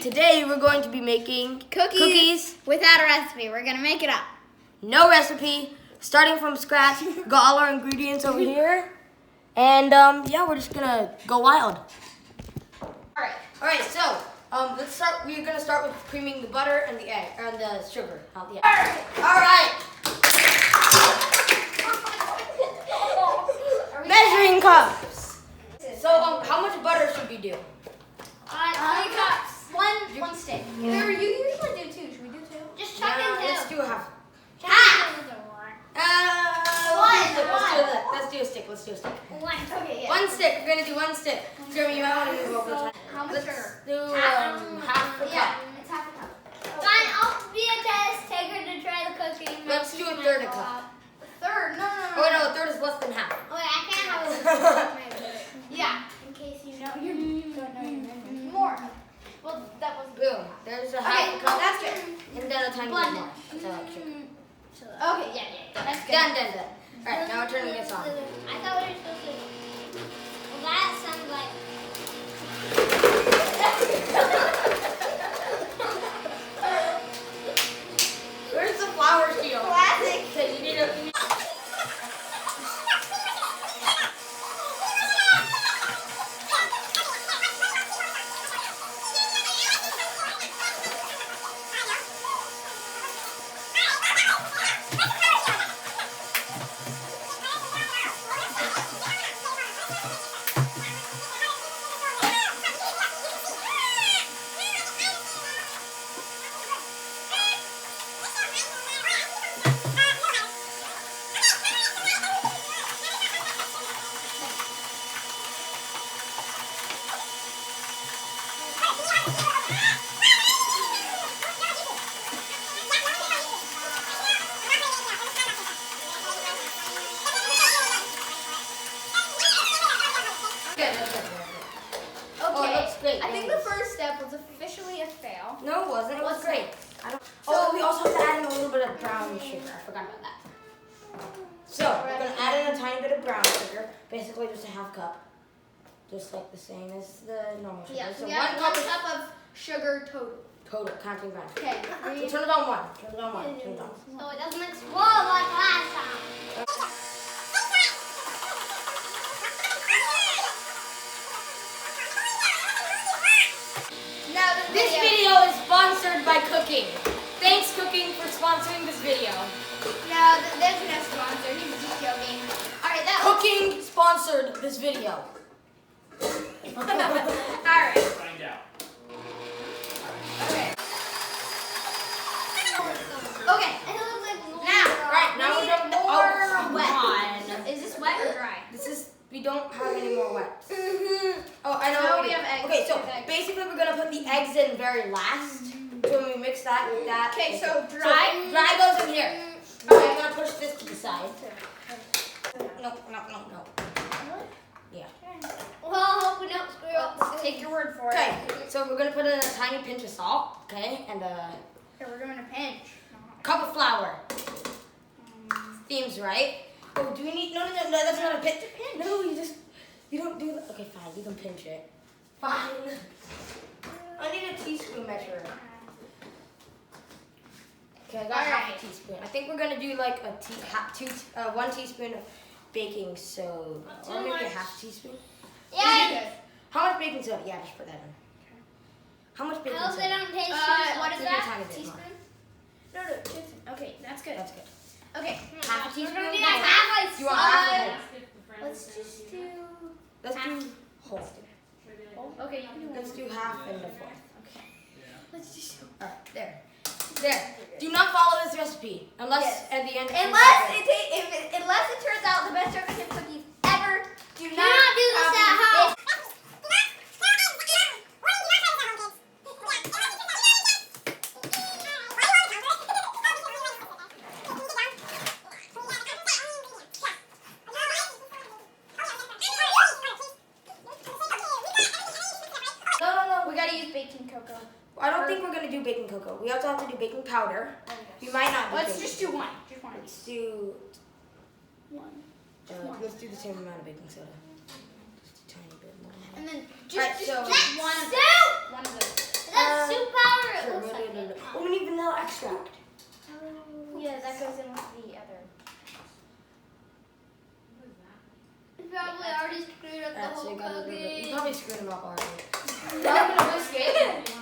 Today we're going to be making cookies without a recipe. We're gonna make it up. No recipe, starting from scratch. Got all our ingredients over here, and yeah, we're just gonna go wild. All right. So let's start. We're gonna start with creaming the butter and the egg and the sugar, not the egg. All right. Measuring cups. So how much butter should we do? 3 cups. One stick. You usually do 2. Should we do 2? Just chuck in 2. Let's do a half. Let's do a stick. Okay, yeah. One stick. We're gonna do 1 stick. Jeremy, you might want to move over. How much sugar? Do half a cup. Yeah, it's half a cup. Fine, I'll be a test taker to try the cookie. Let's do a third a cup. Third? No. Oh no, a third is less than half. Okay, I can't have a Yeah, in case you know you're more. Well, that was Boom. There's a half a cup. That's good. And then a tiny bit more. That's how I like sugar. Okay, yeah. That's good. Done. Alright, now we're turning this on. I thought we were supposed to. Well, that sounds like. Where's the flour shield? Classic. Okay, you need a. I think the first step was officially a fail. No, it wasn't. It was great. We also have to add in a little bit of brown sugar. I forgot about that. So we're gonna add in a tiny bit of brown sugar, basically just a half cup, just like the same as the normal sugar. Yeah, so we have 1 cup of sugar total. Total, counting brown. Okay. So turn it on 1. Turn it on 1. Turn it on. So it doesn't explode like last time. This video is sponsored by Cooking. Thanks, Cooking, for sponsoring this video. No, there's no sponsor. He's just joking. Alright, Cooking sponsored this video. Alright. Find out. Okay, and it looks like more. Now we're doing more wet. Is this wet or dry? We don't have any more wet. Oh, I know. No, what we have eggs. Okay, so Eggs. basically we're gonna put the eggs in very last. So when we mix that with that. Okay, so dry. So dry goes in here. I'm gonna push this to the side. No. Yeah. Well, I hope we don't screw up. Take your word for it. Okay, so we're gonna put in a tiny pinch of salt, okay, and a Here, we're doing a pinch. cup of flour. Seems right. Oh, do we need? No, that's not a pinch. No, you don't do that. Okay, fine, you can pinch it. Fine. I need a teaspoon measure. Okay, I got half a teaspoon. I think we're gonna do like 1 teaspoon of baking soda, or maybe a half teaspoon. Yeah. How much baking soda? Yeah, just put that in. How much baking I hope soda? they don't taste what is Maybe a that? tiny bit more. Teaspoon? No, teaspoon. Okay, that's good. That's good. Okay. Half a teaspoon? We're gonna do No, that half. you want half a whole? Let's just do. Let's do whole. Okay, you can do Let's do half and a fourth. Okay. Let's just. Alright, there. Do not follow this recipe unless at the end. Unless it turns out the best chocolate chip cookies ever. Do not do this at home. We gotta use baking cocoa. I don't think we're gonna do baking cocoa. We also have to do baking powder. We might not. Let's just do 1. Just 1. Let's do. 1. Let's do the same amount of baking soda. Just a tiny bit more. And then Alright, just so one of those. One of those. That's extract. Yeah, that goes in with the other. You probably already screwed up the whole cookie. You probably screwed them up already. I'm gonna whisk it.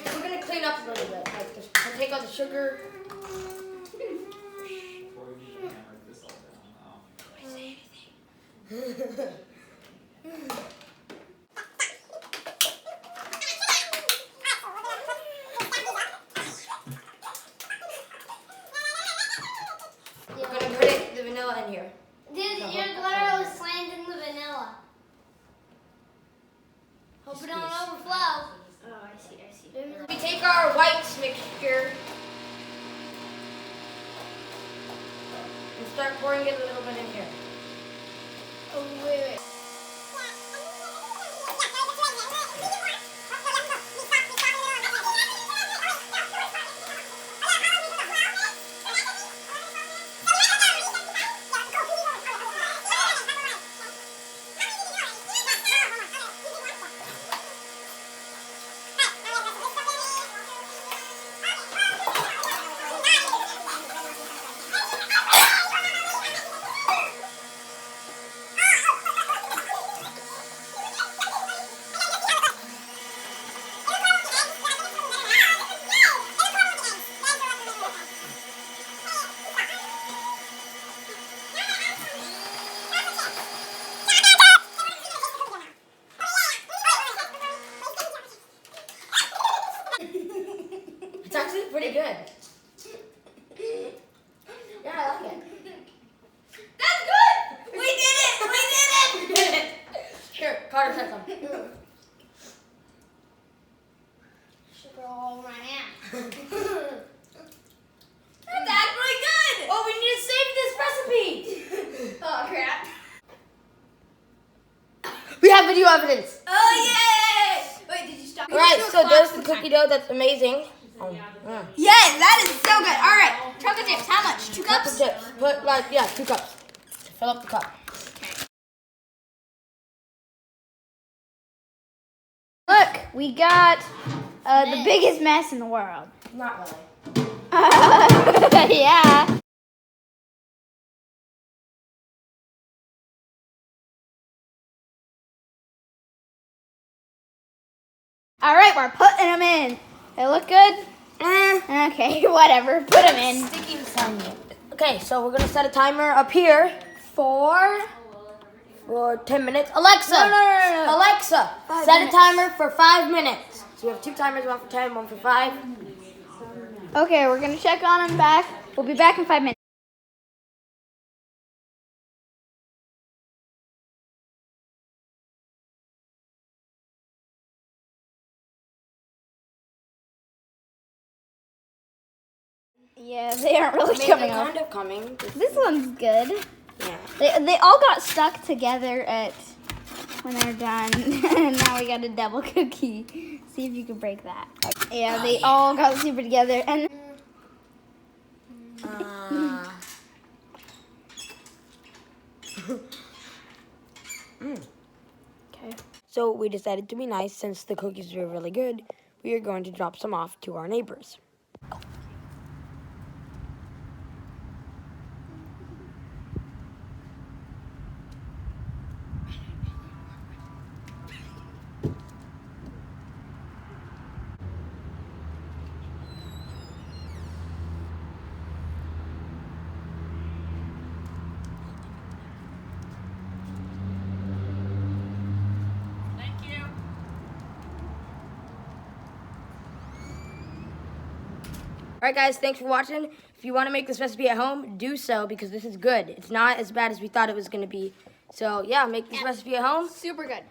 We're gonna clean up a little bit. Like just take out the sugar. We're gonna put the vanilla in here. Dude, your glitter was slammed in the vanilla. Hope it don't overflow. Oh, I see. We take our whites mixture and start pouring it a little bit in here. Oh, wait. It's actually pretty good. Yeah, I like it. That's good! We did it! Here, Carter said some. Sugar all over my hand. That's actually good! Oh, we need to save this recipe! Oh, crap. We have video evidence. Oh, yay! Wait, did you stop? Alright, so there's the cookie dough. That's amazing. Yes, that is so good. All right, chocolate chips. How much? 2 cups? Chocolate chips. Put 2 cups. Fill up the cup. Look, we got the biggest mess in the world. Not really. Yeah. All right, we're putting them in. They look good? Okay, whatever. Put them in. Sticking some. Okay, so we're gonna set a timer up here for 10 minutes. Alexa. No. Alexa, 5 set minutes. a timer for 5 minutes. So we have 2 timers, one for 10, one for 5. Okay, we're gonna check on them back. We'll be back in 5 minutes. Yeah, they aren't really coming they're off. kind of coming. This one's good. Yeah. They all got stuck together at when they're done. And now we got a double cookie. See if you can break that. Yeah, they all got super together. And okay. So we decided to be nice since the cookies were really good. We are going to drop some off to our neighbors. Alright guys, thanks for watching. If you want to make this recipe at home, do so because this is good. It's not as bad as we thought it was going to be. So yeah, make this recipe at home. super good.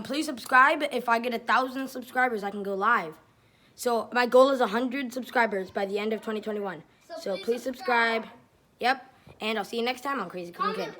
Please subscribe. If I get 1,000 subscribers, I can go live. So my goal is 100 subscribers by the end of 2021. So please subscribe. Yep. And I'll see you next time on Crazy Cooking Kid.